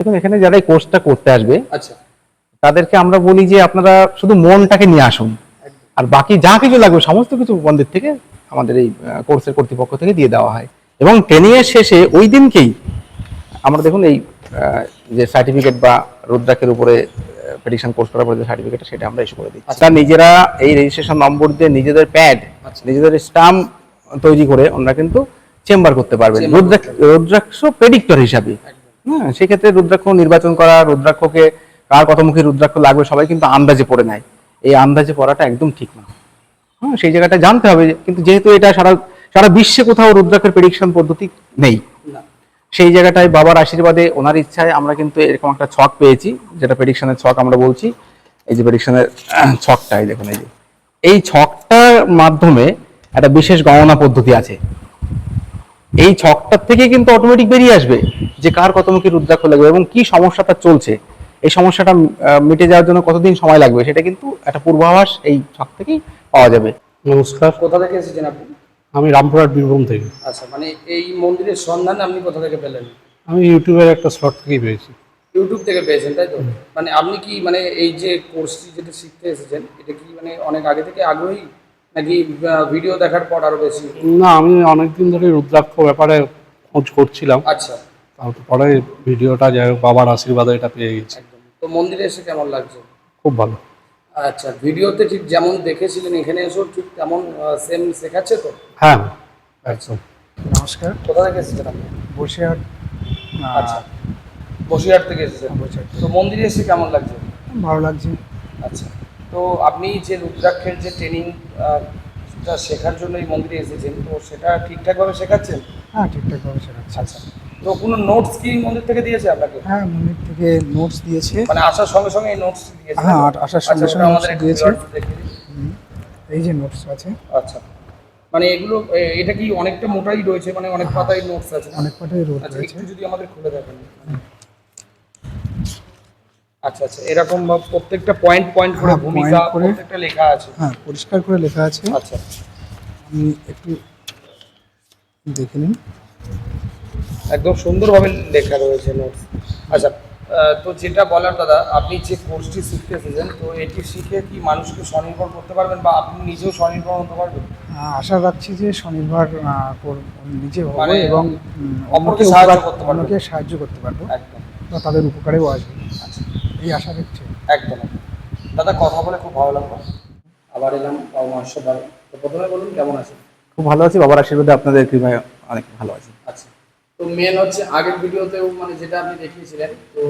দেখুন এখানে যারা এই কোর্সটা করতে আসবে আচ্ছা, তাদেরকে আমরা বলি যে আপনারা শুধু মনটাকে নিয়ে আসুন, একদম। আর বাকি যা কিছু লাগবে সমস্ত কিছু মন্দির থেকে আমাদের এই কোর্সের কর্তৃপক্ষ থেকে দিয়ে দেওয়া হয়। এবং ট্রেনিং এর শেষে ওই দিনকেই আমরা দেখুন এই যে সার্টিফিকেট বা রুদ্রাক্ষের উপরে প্রেডিকশন কোর্স করার পরে যে সার্টিফিকেটটা সেটা আমরা ইস্যু করে দিই। আচ্ছা। তারা নিজেরা এই রেজিস্ট্রেশন নম্বর দিয়ে নিজেদের প্যাড, আচ্ছা। নিজেদের স্টাম্প তৈরি করে ওনারা কিন্তু চেম্বার করতে পারবেন চেম্বার করতে রুদ্রাক্ষ প্রেডিক্টর হিসাবে। হ্যাঁ, সেক্ষেত্রে রুদ্রাক্ষ নির্বাচন করা, রুদ্রাক্ষকে কার কতমুখী রুদ্রাক্ষ লাগবে সবাই কিন্তু আন্দাজে পড়ে নেয়। এই আন্দাজে পড়াটা একদম ঠিক না। হ্যাঁ, সেই জায়গাটা জানতে হবে, কিন্তু যেহেতু এটা সারা সারা বিশ্বে কোথাও রুদ্রাক্ষের প্রেডিকশন পদ্ধতি নেই, না। সেই জায়গাটায় বাবার আশীর্বাদে ওনার ইচ্ছায় আমরা কিন্তু এরকম একটা ছক পেয়েছি, যেটা প্রেডিকশনের ছক আমরা বলছি। এই যে প্রেডিকশনের ছকটাই দেখুন, এই ছকটার মাধ্যমে একটা বিশেষ গণনা পদ্ধতি আছে। এই ছকটার থেকে কিন্তু অটোমেটিক বেরিয়ে আসবে যে কার কতমুখী রুদ্রাক্ষ লাগবে এবং কি সমস্যাটা চলছে, এই সমস্যাটা মিটে যাওয়ার জন্য কতদিন সময় লাগবে, সেটা কিন্তু একটা পূর্বাভাস এই ছক থেকেই পাওয়া যাবে। নমস্কার, কোথা থেকে এসেছেন আপনি? আমি রামপুরহাট বীরভূম থেকে। আচ্ছা, মানে এই মন্দিরের সন্ধান আপনি কোথা থেকে পেলেন? আমি ইউটিউবের একটা শর্ট থেকেই পেয়েছি। ইউটিউব থেকে পেয়েছেন, তাই তো? মানে আপনি কি মানে এই যে কোর্সটি যেটা শিখতে এসেছেন, এটা কি মানে অনেক আগে থেকে আগ্রহী, নাকি ভিডিও দেখার পর আরো বেশি? না, আমি অনেকদিন ধরে রুদ্রাক্ষ ব্যাপারে খোঁজ করছিলাম, আচ্ছা, তারপরে ভিডিওটা যাই হোক বাবার আশীর্বাদে এটা পেয়ে গেছি। একদম। তো মন্দিরে এসে কেমন লাগছে? খুব ভালো। আচ্ছা, ভিডিওতে ঠিক যেমন দেখেছিলেন এখানে এসেও ঠিক তেমন সেম শেখাচ্ছে তো? হ্যাঁ, একদম। নমস্কার, কোথা থেকে এসেছেন আপনি? বসিরহাট। আচ্ছা, বসিরহাট থেকে এসেছেন। বসিরহাট তো মন্দিরে এসে কেমন লাগছে? ভালো লাগছে। আচ্ছা, তো আপনি যে রুদ্রাক্ষের যে ট্রেনিং শেখার জন্য এই মন্দিরে এসেছেন, তো সেটা ঠিকঠাকভাবে শেখাচ্ছেন? হ্যাঁ, ঠিকঠাকভাবে শেখাচ্ছে। আচ্ছা, তো কোনো নোটস কি মন্দির থেকে দিয়েছে আপনাকে? হ্যাঁ, মন্দির থেকে নোটস দিয়েছে। মানে আসার সঙ্গে সঙ্গে এই নোটস দিয়েছে? হ্যাঁ, আসার সঙ্গে আচ্ছা, সঙ্গে ওটা আমাদের notes একটু দিয়েছে। viewers দেখিয়ে দিন। এই যে নোটস আছে, আচ্ছা, মানে এগুলো এটা কি অনেকটা মোটাই রয়েছে, মানে অনেক পাতায় নোটস আছে না? অনেক পাঠাই রোড আচ্ছা, রয়েছে। একটু যদি আমাদের খুলে দেখেন। আচ্ছা আচ্ছা, এরকম প্রত্যেকটা পয়েন্ট পয়েন্ট করে হ্যাঁ, ভূমিকা point করে। প্রত্যেকটা লেখা আছে? হ্যাঁ, পরিষ্কার করে লেখা আছে। আচ্ছা, আপনি একটু দেখে নিন। একদম সুন্দরভাবে লেখা রয়েছে নোটস। আচ্ছা, তো যেটা বলার দাদা, আপনি যে কোর্সটি শিখতে এসেছেন, তো এটি শিখে কি মানুষকে স্বনির্ভর করতে পারবেন বা আপনি নিজেও স্বনির্ভর হতে পারবেন? আশা রাখছি যে স্বনির্ভর নিজে হবো মানে এবং অপরকে সাহায্য করতে পারবেন। অন্যকে সাহায্য করতে পারবো একদম। বা তাদের উপকারেও আসবে, আচ্ছা, এই আশা রাখছি। একদম একদম। দাদা, কথা বলে খুব ভালো লাগলো। আবার এলাম বাবা মহেশ্বর বাড়ি। তো প্রথমে বলুন কেমন আছেন? খুব ভালো আছি, বাবার আশীর্বাদে আপনাদের কৃপায় অনেক ভালো আছি। আচ্ছা, তো মেন হচ্ছে আগের ভিডিওতেও মানে যেটা আপনি দেখিয়েছিলেন, তো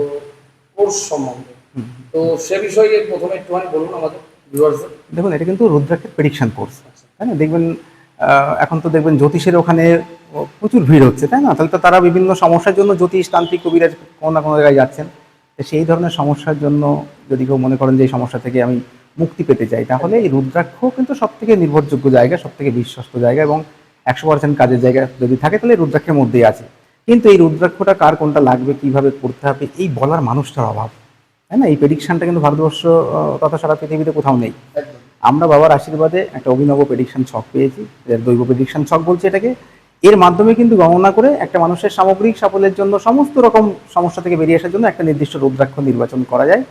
কোর্স সম্বন্ধে, তো সে বিষয়ে প্রথমে একটুখানি বলুন আমাদের ভিউয়ার্সদের। দেখুন এটা কিন্তু রুদ্রাক্ষের প্রেডিকশন কোর্স, তাই না? দেখবেন এখন তো দেখবেন জ্যোতিষের ওখানে প্রচুর ভিড় হচ্ছে, তাই না? তাহলে তো তারা বিভিন্ন সমস্যার জন্য জ্যোতিষ তান্ত্রিক কবিরাজ কোনো না কোনো জায়গায় যাচ্ছেন। তো সেই ধরনের সমস্যার জন্য যদি কেউ মনে করেন যে এই সমস্যা থেকে আমি মুক্তি পেতে চাই, তাহলে এই রুদ্রাক্ষ কিন্তু সব থেকে নির্ভরযোগ্য জায়গা, সব থেকে বিশ্বস্ত জায়গা এবং 100% কাজের জায়গা যদি থাকে তাহলে রুদ্রাক্ষের মধ্যেই আছে। কিন্তু এই রুদ্রাক্ষটা কার কোনটা লাগবে, কিভাবে করতে হবে, এই বলার মানুষটার অভাব, তাই না? এই প্রেডিকশনটা কিন্তু ভারতবর্ষ তথা সারা পৃথিবীতে কোথাও নেই। একদম। আমরা বাবার আশীর্বাদে একটা অভিনব প্রেডিকশন ছক পেয়েছি, দৈব প্রেডিকশন ছক বলছে এটাকে। এর মাধ্যমে কিন্তু গণনা করে একটা মানুষের সামগ্রিক সাফল্যের জন্য, সমস্ত রকম সমস্যা থেকে বেরিয়ে আসার জন্য একটা নির্দিষ্ট রুদ্রাক্ষ নির্বাচন করা যায়।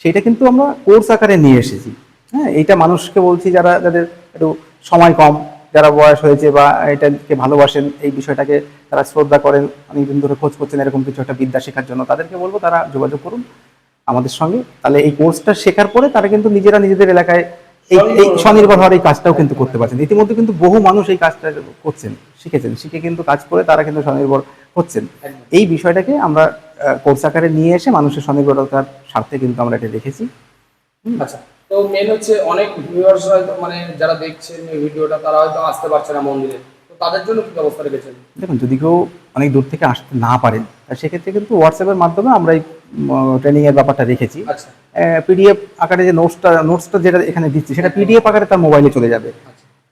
সেটা কিন্তু আমরা কোর্স আকারে নিয়ে এসেছি। হ্যাঁ, এইটা মানুষকে বলছি যাদের একটু সময় কম, যারা বয়স হয়েছে বা এটাকে ভালোবাসেন, এই বিষয়টাকে তারা শ্রদ্ধা করেন, অনেকদিন ধরে খোঁজ করছেন এরকম কিছু একটা বিদ্যা শেখার জন্য, তাদেরকে বলবো তারা যোগাযোগ করুন আমাদের সঙ্গে। তাহলে এই কোর্সটা শেখার পরে তারা কিন্তু নিজেরা নিজেদের এলাকায় এই স্বনির্ভর হওয়ার এই কাজটাও কিন্তু করতে পারছেন। ইতিমধ্যে কিন্তু বহু মানুষ এই কাজটা করছেন, শিখে কিন্তু কাজ করে তারা কিন্তু স্বনির্ভর হচ্ছেন। এই বিষয়টাকে আমরা কোর্স আকারে নিয়ে এসে মানুষের স্বনির্ভরতার স্বার্থে কিন্তু আমরা এটা রেখেছি। আচ্ছা, তো মেন হচ্ছে অনেক ভিউয়ার্স হয়তো মানে যারা দেখছেন এই ভিডিওটা, তারা হয়তো আসতে পারছে না মন্দিরে, তো তাদের জন্য কি ব্যবস্থা রেখেছেন? দেখুন, যদি কেউ অনেক দূর থেকে আসতে না পারেন, সেক্ষেত্রে কিন্তু হোয়াটসঅ্যাপের মাধ্যমে আমরা এই ট্রেনিংয়ের ব্যাপারটা রেখেছি। আচ্ছা, পিডিএফ আকারে যে নোটসটা যেটা এখানে দিচ্ছি, সেটা পিডিএফ আকারে তার মোবাইলে চলে যাবে।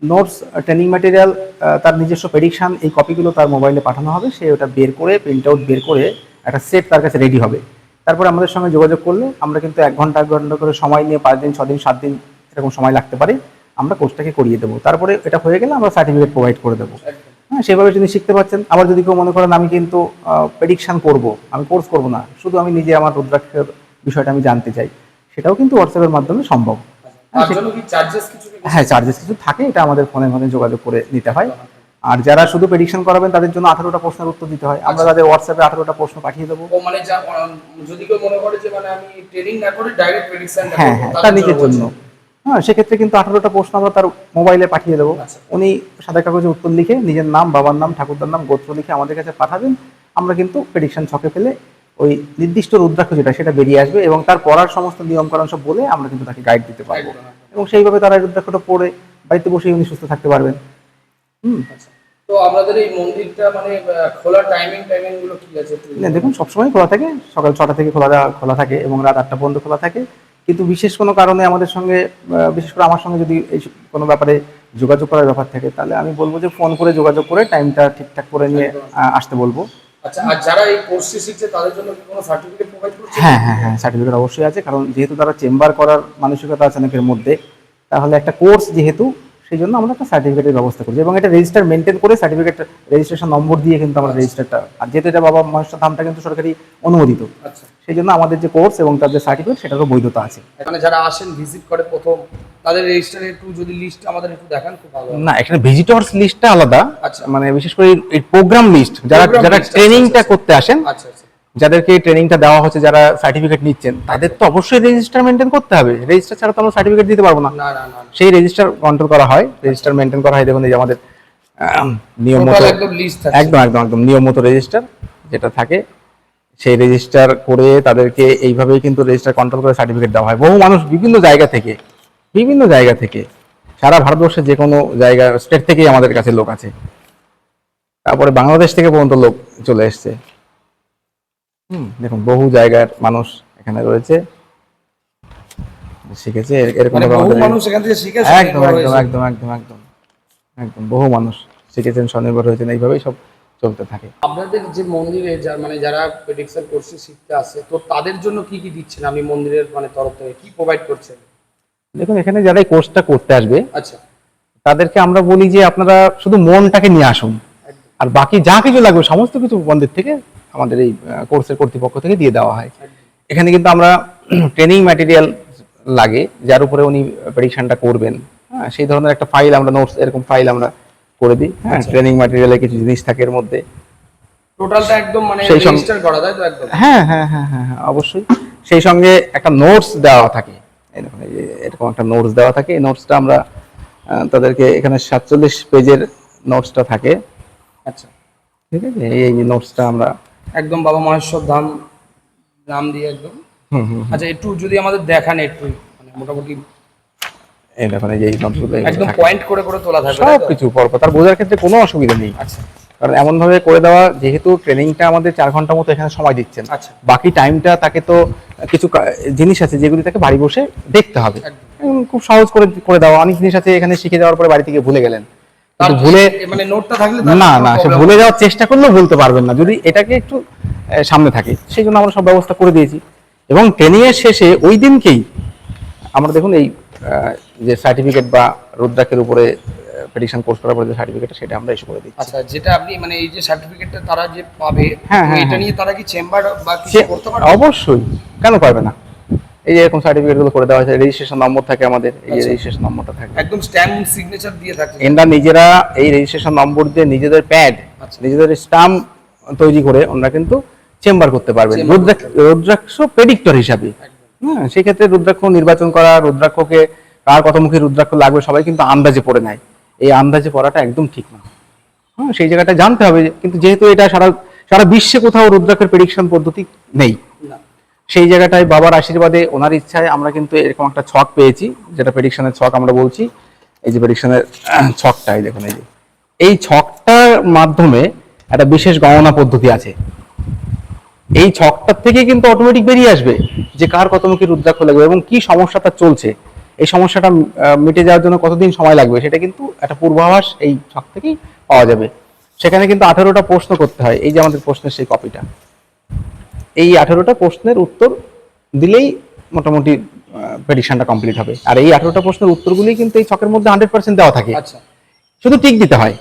নোটস, ট্রেনিং ম্যাটেরিয়াল, তার নিজস্ব প্রেডিকশন, এই কপিগুলো তার মোবাইলে পাঠানো হবে। সে ওটা বের করে, প্রিন্ট আউট বের করে একটা সেট তার কাছে রেডি হবে। তারপরে আমাদের সঙ্গে যোগাযোগ করলে আমরা কিন্তু 1 ঘন্টা 1 ঘন্টা করে সময় নিয়ে 5 দিন 6 দিন 7 দিন এরকম সময় লাগতে পারে, আমরা কোর্সটাকে করিয়ে দেবো। তারপরে এটা হয়ে গেলে আমরা সার্টিফিকেট প্রোভাইড করে দেবো। হ্যাঁ, সেভাবে তিনি শিখতে পারছেন। আবার যদি কেউ মনে করেন আমি কিন্তু প্রেডিকশন করব, আমি কোর্স করব না, শুধু আমি নিজে আমার রুদ্রাক্ষের বিষয়টা আমি জানতে চাই, সেটাও কিন্তু হোয়াটসঅ্যাপের মাধ্যমে সম্ভব। তার জন্য কি চার্জেস কিছু কি? হ্যাঁ, চার্জেস কিছু থাকে, এটা আমাদের ফোনে ফোনে যোগাযোগ করে নিতে হয়। আর যারা শুধু প্রেডিকশন করাবেন তাদের জন্য 18টা প্রশ্নের উত্তর দিতে হয়। আমরা তাদের হোয়াটসঅ্যাপে 18টা প্রশ্ন পাঠিয়ে দেবো। ও মানে যদি কেউ মনে করে যে মানে আমি ট্রেনিং না করে ডাইরেক্ট প্রেডিকশনটা হ্যাঁ হ্যাঁ, তার নিজের জন্য। হ্যাঁ, সেক্ষেত্রে কিন্তু 18টা প্রশ্ন আমরা তার মোবাইলে পাঠিয়ে দেবো। আচ্ছা। উনি সাদা কাগজে উত্তর লিখে নিজের নাম, বাবার নাম, ঠাকুরদার নাম, গোত্র লিখে আমাদের কাছে পাঠাবেন। আমরা কিন্তু প্রেডিকশন ছকে ফেলে ওই নির্দিষ্ট রুদ্রাক্ষ যেটা সেটা বেরিয়ে আসবে, এবং তার পড়ার সমস্ত নিয়মকানুন সব বলে আমরা কিন্তু তাকে গাইড দিতে পারবো, এবং সেইভাবে তারা এই রুদ্রাক্ষটা পড়ে বাড়িতে বসেই উনি সুস্থ থাকতে পারবেন। আচ্ছা। তো আপনাদের এই মন্দিরটা মানে খোলা টাইমিং গুলো কি আছে? না, দেখুন সবসময় খোলা থাকে, সকাল 6টা থেকে খোলা থাকে এবং রাত 8টা পর্যন্ত খোলা থাকে। কিন্তু বিশেষ কোনো কারণে আমাদের সঙ্গে, বিশেষ করে আমার সঙ্গে যদি এই কোনো ব্যাপারে যোগাযোগ করার ব্যাপার থাকে, তাহলে আমি বলবো যে ফোন করে যোগাযোগ করে টাইমটা ঠিকঠাক করে নিয়ে আসতে বলবো। আচ্ছা, আর যারা এই কোর্সটি শিখছে তাদের জন্য কি কোনো সার্টিফিকেট প্রোভাইড করছে? হ্যাঁ হ্যাঁ হ্যাঁ, সার্টিফিকেট অবশ্যই আছে, কারণ যেহেতু তারা চেম্বার করার মানসিকতা আছে অনেকের মধ্যে, তাহলে একটা কোর্স যেহেতু, সেই জন্য আমরা একটা সার্টিফিকেটের ব্যবস্থা করছি, এবং এটা রেজিস্টার মেনটেন করে সার্টিফিকেট রেজিস্ট্রেশন নম্বর দিয়ে কিন্তু আমরা রেজিস্টারটা, আর যেহেতু এটা বাবা মহেশ্বর ধামটা কিন্তু সরকারি অনুমোদিত, আচ্ছা। সেই জন্য আমাদের যে কোর্স এবং তার যে সার্টিফিকেট সেটারও বৈধতা আছে। এখানে যারা আসেন ভিজিট করে প্রথম, তাদের রেজিস্টারে একটু যদি লিস্ট আমাদের একটু দেখান খুব ভালো হয়। না, এখানে ভিজিটর্স লিস্টটা আলাদা, আচ্ছা। মানে বিশেষ করে এই প্রোগ্রাম লিস্ট, যারা Program যারা list, ট্রেনিংটা আচ্ছা, করতে আসেন, আচ্ছা আচ্ছা। যাদেরকে ট্রেনিংটা দেওয়া হচ্ছে, যারা সার্টিফিকেট নিচ্ছেন, তাদের তো অবশ্যই রেজিস্টার মেনটেন করতে হবে। রেজিস্টার ছাড়া তো আমরা সার্টিফিকেট দিতে পারবো না। না না না, সেই রেজিস্টার কন্ট্রোল করা হয়, রেজিস্টার মেনটেন করা হয়। দেখুন এই যে আমাদের নিয়ম মতো, টোটাল একদম লিস্ট থাকে। একদম একদম একদম নিয়ম মতো রেজিস্টার যেটা থাকে, সেই রেজিস্টার করে তাদেরকে এইভাবেই কিন্তু রেজিস্টার কন্ট্রোল করে সার্টিফিকেট দেওয়া হয়। বহু মানুষ বিভিন্ন জায়গা থেকে সারা ভারতবর্ষের যে কোনো জায়গা, স্টেট থেকেই আমাদের কাছে লোক আছে, তারপরে বাংলাদেশ থেকে পর্যন্ত লোক চলে এসছে। দেখুন বহু জায়গার মানুষ এখানে রয়েছে, শিখেছে, এরকম মানে ভাবে বহু আমাদের- মানুষ এখান থেকে শিখে একদম স্বনির্ভর একদম হয়েছে। একদম একদম একদম একদম বহু মানুষ শিখেছেন, স্বনির্ভর হয়েছেন, এইভাবেই সব চলতে থাকে। আপনাদের যে মন্দিরে মানে যারা প্রেডিকশন কোর্সে শিখতে আসে, তো তাদের জন্য কি কি দিচ্ছেন আপনি মন্দিরের মানে তরফ থেকে কি প্রোভাইড করছেন? দেখুন এখানে যারা এই কোর্সটা করতে আসবে, আচ্ছা। তাদেরকে আমরা বলি যে আপনারা শুধু মনটাকে নিয়ে আসুন, একদম। আর বাকি যা কিছু লাগবে সমস্ত কিছু মন্দির থেকে, আমাদের এই কোর্সের কর্তৃপক্ষ থেকে দিয়ে দেওয়া হয়। এখানে কিন্তু আমরা ট্রেনিং ম্যাটেরিয়াল লাগে, যার উপরে উনি প্রেডিকশনটা করবেন, হ্যাঁ, সেই ধরনের একটা ফাইল আমরা, নোটস এরকম ফাইল আমরা করে দিই। হ্যাঁ, ট্রেনিং ম্যাটেরিয়ালে কিছু জিনিস থাকে এর মধ্যে। টোটালটা একদম মানে সেই সঙ্গে- রেজিস্টার করা যায় তো একদম? হ্যাঁ হ্যাঁ হ্যাঁ হ্যাঁ হ্যাঁ, অবশ্যই। সেই সঙ্গে একটা নোটস দেওয়া থাকে, এই দেখুন এই যে এরকম একটা নোটস দেওয়া থাকে। এই নোটসটা আমরা তাদেরকে, এখানে 47 পেজের নোটসটা থাকে, আচ্ছা। ঠিক আছে। এই নোটসটা আমরা একদম বাবা মহেশ্বর ধাম নাম দিয়ে একদম। আচ্ছা, একটু যদি আমাদের দেখান একটু, মানে মোটামুটি এই দেখুন এই যে এই নোটসগুলো একদম পয়েন্ট করে করে তোলা থাকবে, তাই সব তো? কিছু পরপর, তার বোঝার ক্ষেত্রে কোনো অসুবিধা নেই। আচ্ছা কারণ এমন ভাবে করে দেওয়া, যেহেতু ট্রেনিংটা আমাদের 4 ঘন্টা মতো এখানে সময় দিচ্ছেন, আচ্ছা। বাকি টাইমটা তাকে তো কিছু জিনিস আছে যেগুলি তাকে বাড়ি বসে দেখতে হবে। খুব সহজ করে করে দেওয়া। অনেক জিনিস আছে এখানে শিখে যাওয়ার পরে বাড়ি থেকে ভুলে গেলেন, কিন্তু ভুলে মানে নোটটা থাকলে না না, সে ভুলে যাওয়ার চেষ্টা করলেও বলতে পারবেন না যদি এটাকে একটু সামনে থাকে। সেই জন্য আমরা সব ব্যবস্থা করে দিয়েছি, এবং ট্রেনিং এর শেষে ওই দিনকেই আমরা দেখুন এই যে সার্টিফিকেট বা রুদ্রাক্ষের উপরে প্রেডিকশন কোর্স করার পরে যে সার্টিফিকেটটা, সেটা আমরা ইস্যু করে দিচ্ছি। আচ্ছা, যেটা আপনি মানে এই যে সার্টিফিকেটটা তারা যে পাবে, হ্যাঁ, তো হ্যাঁ, এটা হ্যাঁ। নিয়ে তারা কি চেম্বার বা কিছু সে করতে পারবে? অবশ্যই, কেন পারবে না। এই যে এরকম সার্টিফিকেট গুলো করে দেওয়া হয়েছে, রেজিস্ট্রেশন নম্বর থাকে আমাদের, এই যে আচ্ছা। রেজিস্ট্রেশন নম্বরটা থাকে। একদম স্ট্যাম্প সিগনেচার দিয়ে থাকে। এনরা নিজেরা এই রেজিস্ট্রেশন নম্বর দিয়ে নিজেদের প্যাড, আচ্ছা। নিজেদের স্টাম্প তৈরি করে ওনারা কিন্তু চেম্বার করতে পারবেন চেম্বার করতে রুদ্রাক্ষ প্রেডিক্টর হিসাবে। হ্যাঁ, সেই ক্ষেত্রে রুদ্রাক্ষ নির্বাচন করা, রুদ্রাক্ষকে কার কতমুখী রুদ্রাক্ষ লাগবে সবাই কিন্তু আন্দাজে পড়ে নেয়। এই আন্দাজে পড়াটা একদম ঠিক না। হ্যাঁ, সেই জায়গাটা জানতে হবে, কিন্তু যেহেতু এটা সারা বিশ্বে কোথাও রুদ্রাক্ষের প্রেডিকশন পদ্ধতি নেই, না। সেই জায়গাটায় বাবার আশীর্বাদে, ওনার ইচ্ছায় আমরা কিন্তু এরকম একটা ছক পেয়েছি, যেটা প্রেডিকশনের ছক আমরা বলছি। এই যে প্রেডিকশনের ছকটা, এই দেখুন, এই ছকটার মাধ্যমে একটা বিশেষ গণনা পদ্ধতি আছে। এই ছকটার থেকে কিন্তু অটোমেটিক বেরিয়ে আসবে যে কার কতমুখী রুদ্রাক্ষ লাগবে এবং কি সমস্যাটা চলছে, এই সমস্যাটা মিটে যাওয়ার জন্য কতদিন সময় লাগবে, সেটা কিন্তু একটা পূর্বাভাস এই ছক থেকেই পাওয়া যাবে। সেখানে কিন্তু 18টা প্রশ্ন করতে হয়। এই যে আমাদের প্রশ্নের সেই কপিটা, এই 18টা প্রশ্নের উত্তর দিলেই মোটামুটি প্রেডিকশনটা কমপ্লিট হবে। আর এই 18টা প্রশ্নের উত্তরগুলি কিন্তু এই ছকের মধ্যে 100% দেওয়া থাকে, আচ্ছা। শুধু টিক দিতে হয়।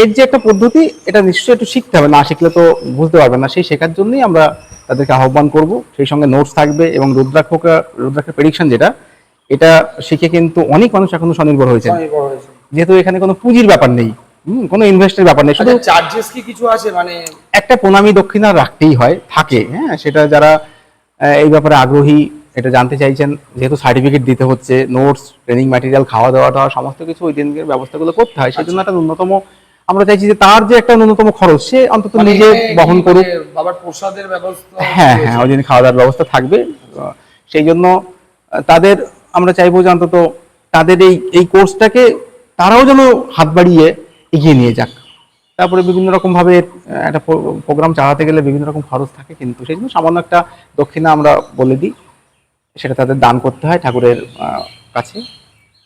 এর যে একটা পদ্ধতি, এটা নিশ্চয়ই একটু শিখতে হবে, না শিখলে তো বুঝতে পারবেন না। সেই শেখার জন্যই আমরা তাদেরকে আহ্বান করব। সেই সঙ্গে নোটস থাকবে এবং রুদ্রাক্ষের প্রেডিকশন যেটা, এটা শিখে কিন্তু অনেক মানুষ এখনো স্বনির্ভর হয়েছে, স্বনির্ভর হয়েছে। যেহেতু এখানে কোনো পুঁজির ব্যাপার নেই, কোনো ইনভেস্টের ব্যাপার নেই, শুধু চার্জেস কি কিছু আছে মানে? একটা প্রণামী দক্ষিণা রাখতেই হয়, থাকে। হ্যাঁ, সেটা যারা এই ব্যাপারে আগ্রহী, এটা জানতে চাইছেন, যেহেতু সার্টিফিকেট দিতে হচ্ছে, নোটস, ট্রেনিং ম্যাটেরিয়াল, খাওয়া দাওয়া টাওয়া সমস্ত কিছু ওই দিনের ব্যবস্থাগুলো করতে হয়, সেই জন্য একটা ন্যূনতম আমরা চাইছি যে তার যে একটা ন্যূনতম খরচ সে অন্তত মানে নিজে এখানে বহন কি করুক। মানে বাবার প্রসাদের ব্যবস্থা? হ্যাঁ হ্যাঁ, ওই দিন খাওয়া দাওয়ার ব্যবস্থা থাকবে। সেই জন্য তাদের আমরা চাইবো যে অন্তত তাদের এই কোর্সটাকে তারাও যেন হাত বাড়িয়ে এগিয়ে নিয়ে যাক। তারপরে বিভিন্ন রকম ভাবে একটা প্রোগ্রাম চালাতে গেলে বিভিন্ন রকম খরচ থাকে, কিন্তু সেই জন্য সামান্য একটা দক্ষিণা আমরা বলে দিই, সেটা তাদের দান করতে হয় ঠাকুরের কাছে।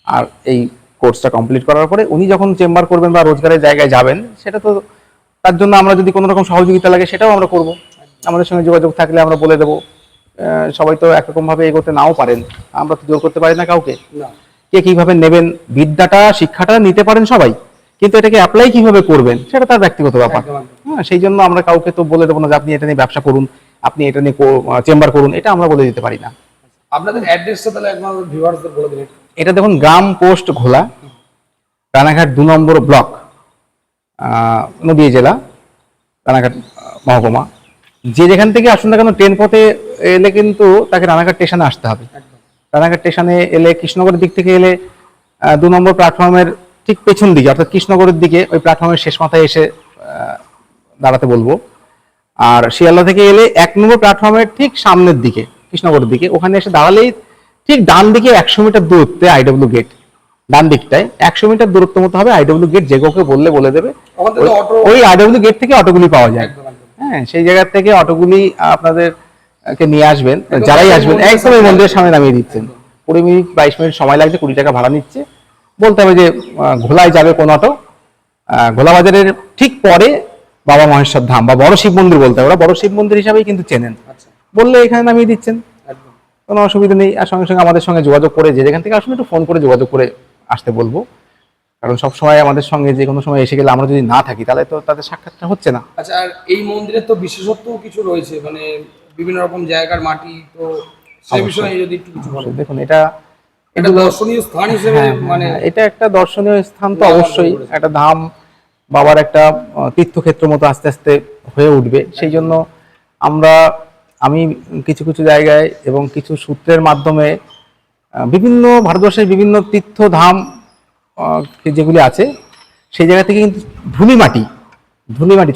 আর এই কোর্সটা কমপ্লিট করার পরে উনি যখন চেম্বার করবেন বা রোজগারের জায়গায় যাবেন, সেটা তো তার জন্য আমরা যদি কোনো রকম সহযোগিতা লাগে সেটাও আমরা করব। আমাদের সঙ্গে যোগাযোগ থাকলে আমরা বলে দেবো। সবাই তো একরকম ভাবে এগোতে নাও পারেন, আমরা তো জোর করতে পারি না কাউকে। না। কে কিভাবে নেবেন, বিদ্যাটা শিক্ষাটা নিতে পারেন সবাই, কিন্তু এটাকে অ্যাপ্লাই কিভাবে করবেন সেটা তার ব্যক্তিগত ব্যাপার। একদম, একদম। হ্যাঁ, সেই জন্য আমরা কাউকে তো বলে দেবো না যে আপনি এটা নিয়ে ব্যবসা করুন, আপনি এটা নিয়ে চেম্বার করুন, এটা আমরা বলে দিতে পারি না। আপনাদের অ্যাড্রেসটা তাহলে একবার ভিউয়ার্সদের বলে দিন। এটা দেখুন, গ্রাম পোস্ট ঘোলা, রানাঘাট 2 নম্বর ব্লক, নদীয়া জেলা, রানাঘাট মহকুমা। যে যেখান থেকে আসুন না কেন, ট্রেন পথে এলে কিন্তু তাকে রানাঘাট স্টেশনে আসতে হবে। রানাঘাট স্টেশনে এলে, কৃষ্ণনগরের দিক থেকে এলে 2 নম্বর প্ল্যাটফর্মের ঠিক পেছন দিকে, অর্থাৎ কৃষ্ণনগরের দিকে ওই প্ল্যাটফর্মের শেষ মাথায় এসে দাঁড়াতে বলবো। আর শিয়ালদা থেকে এলে 1 নম্বর প্ল্যাটফর্মের ঠিক সামনের দিকে, কৃষ্ণনগরের দিকে, ওখানে এসে দাঁড়ালেই ঠিক ডান দিকে 100 মিটার দূরত্বে আইডব্লিউ গেট, ডান দিকটায় 100 মিটার দূরত্ব মতো হবে আইডব্লিউ গেট। যে কাউকে বলে দেবে, আমাদের তো অটো ওই আইডব্লিউ গেট থেকে অটোগুলি পাওয়া যায়। একদম, একদম। হ্যাঁ, সেই জায়গা থেকে অটোগুলি আপনাদের কে নিয়ে আসবেন, একদম যারাই আসবেন মন্দিরের একদম এই সামনে মন্দিরের সামনে নামিয়ে দিচ্ছেন। 20 মিনিট 22 মিনিট সময় লাগছে, 20 টাকা ভাড়া নিচ্ছে। বলতে হবে যে ঘোলায় যাবে কোন অটো, ঘোলা বাজারের ঠিক পরে বাবা মহেশ্বর ধাম বা বড় শিব মন্দির বলতে হবে, ওরা বড় শিব মন্দির হিসাবেই কিন্তু চেনেন। আচ্ছা, বললে এখানে নামিয়ে দিচ্ছেন, একদম। কোনো অসুবিধা নেই। আর সঙ্গে সঙ্গে আমাদের সঙ্গে যোগাযোগ করে, যে যেখান থেকে আসুন একটু ফোন করে যোগাযোগ করে আসতে বলবো, কারণ সব সময় আমাদের সঙ্গে যে কোনো সময় এসে গেলে আমরা যদি না থাকি তাহলে তো তাদের সাক্ষাৎটা হচ্ছে না। আচ্ছা, আর এই মন্দিরের তো বিশেষত্ব কিছু রয়েছে, মানে বিভিন্ন রকম জায়গার মাটি, তো সেই অবশ্যই। বিষয়ে যদি একটু কিছু বলেন। দেখুন, এটা এটা দর্শনীয় স্থান হিসেবে মানে এটা একটা দর্শনীয় স্থান তো নাম অবশ্যই, করেছে। একটা ধাম, বাবার একটা তীর্থক্ষেত্র মতো আস্তে আস্তে হয়ে উঠবে। সেই জন্য আমি কিছু কিছু জায়গায় এবং কিছু সূত্রের মাধ্যমে বিভিন্ন ভারতবর্ষের বিভিন্ন তীর্থ ধাম যেগুলি আছে, সেই জায়গা থেকে কিন্তু ধুলিমাটি,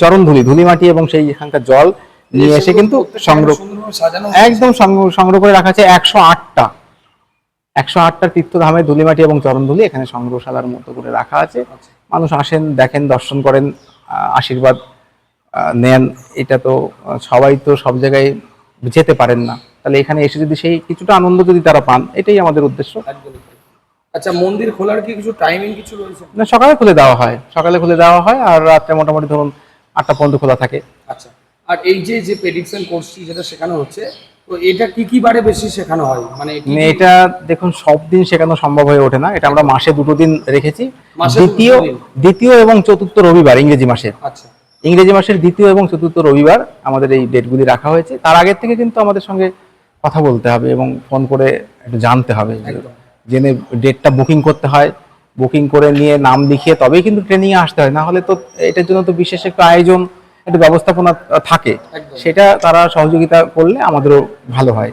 চরণ ধুলি মাটি এবং সেই এখানকার জল নিয়ে এসে কিন্তু সংগ্রহ, সুন্দরভাবে সাজানো একদম সংগ্রহ করে রাখা আছে। 108টা তীর্থধামের ধুলিমাটি এবং চরণধুলি এখানে সংগ্রহশালার মতো করে রাখা আছে। মানুষ আসেন, দেখেন, দর্শন করেন, আশীর্বাদ নেন। এটা তো সবাই তো সব জায়গায় যেতে পারেন না, তাহলে এখানে এসে যদি সেই কিছুটা আনন্দ যদি তারা পান, এটাই আমাদের উদ্দেশ্য। একদমই তাই। আচ্ছা, মন্দির খোলার কি কিছু টাইমিং কিছু রয়েছে? না, সকালে খুলে দেওয়া হয় আর রাত্রে মোটামুটি ধরুন 8টা পর্যন্ত খোলা থাকে। আচ্ছা, আর এই যে প্রেডিকশন কোর্সটি যেটা শেখানো হচ্ছে, তো এটা কি বারে বেশি শেখানো হয়, মানে মানে এটা দেখুন, সব দিন শেখানো সম্ভব হয়ে ওঠে না, এটা আমরা মাসে 2 দিন রেখেছি। মাসে দুটো দিন? দ্বিতীয় এবং চতুর্থ রবিবার, ইংরেজি মাসের আচ্ছা, দ্বিতীয় এবং চতুর্থ রবিবার আমাদের এই ডেটগুলি রাখা হয়েছে। তার আগের থেকে কিন্তু আমাদের সঙ্গে কথা বলতে হবে এবং ফোন করে একটু জানতে হবে, একদম। জেনে ডেটটা বুকিং করতে হয়। বুকিং করে নিয়ে নাম লিখিয়ে তবেই কিন্তু ট্রেনিংয়ে আসতে হয়, না হলে তো এটার জন্য তো বিশেষ একটু আয়োজন, একটু ব্যবস্থাপনা থাকে। একদম। সেটা তারা সহযোগিতা করলে আমাদেরও ভালো হয়।